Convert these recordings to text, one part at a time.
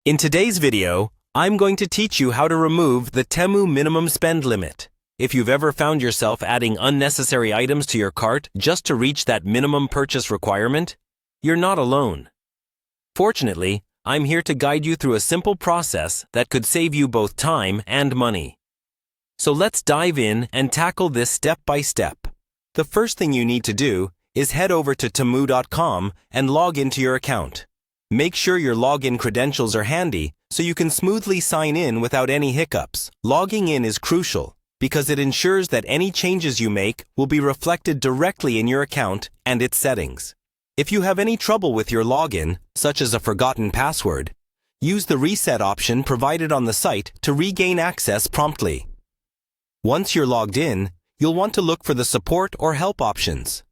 In today's video, I'm going to teach you how to remove the Temu minimum spend limit. If you've ever found yourself adding unnecessary items to your cart just to reach that minimum purchase requirement, you're not alone. Fortunately, I'm here to guide you through a simple process that could save you both time and money. So let's dive in and tackle this step by step. The first thing you need to do is head over to temu.com and log into your account. Make sure your login credentials are handy so you can smoothly sign in without any hiccups. Logging in is crucial because it ensures that any changes you make will be reflected directly in your account and its settings. If you have any trouble with your login, such as a forgotten password, use the reset option provided on the site to regain access promptly. Once you're logged in, you'll want to look for the support or help options.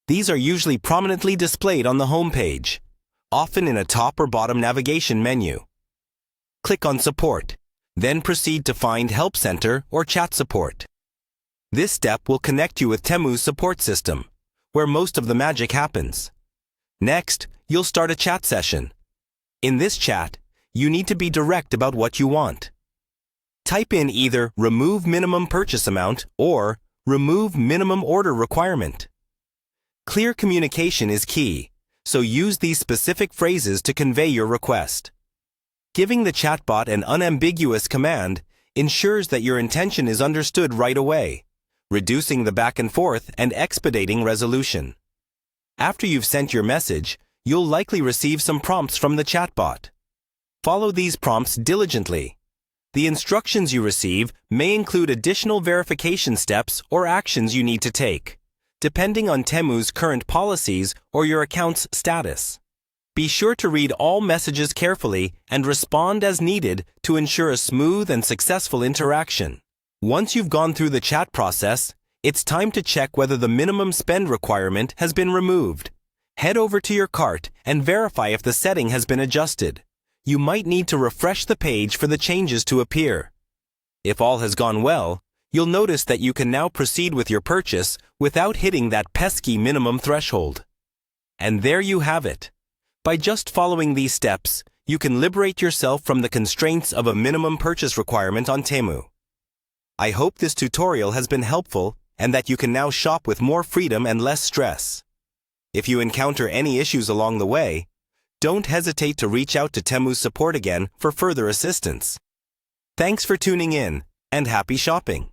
These are usually prominently displayed on the home page, often in a top or bottom navigation menu. Click on Support, then proceed to find Help Center or Chat Support. This step will connect you with Temu's support system, where most of the magic happens. Next, you'll start a chat session. In this chat, you need to be direct about what you want. Type in either Remove Minimum Purchase Amount or Remove Minimum Order Requirement. Clear communication is key, so use these specific phrases to convey your request. Giving the chatbot an unambiguous command ensures that your intention is understood right away, reducing the back and forth and expediting resolution. After you've sent your message, you'll likely receive some prompts from the chatbot. Follow these prompts diligently. The instructions you receive may include additional verification steps or actions you need to take, depending on Temu's current policies or your account's status. Be sure to read all messages carefully and respond as needed to ensure a smooth and successful interaction. Once you've gone through the chat process, it's time to check whether the minimum spend requirement has been removed. Head over to your cart and verify if the setting has been adjusted. You might need to refresh the page for the changes to appear. If all has gone well, you'll notice that you can now proceed with your purchase without hitting that pesky minimum threshold. And there you have it. By just following these steps, you can liberate yourself from the constraints of a minimum purchase requirement on Temu. I hope this tutorial has been helpful and that you can now shop with more freedom and less stress. If you encounter any issues along the way, don't hesitate to reach out to Temu's support again for further assistance. Thanks for tuning in, and happy shopping!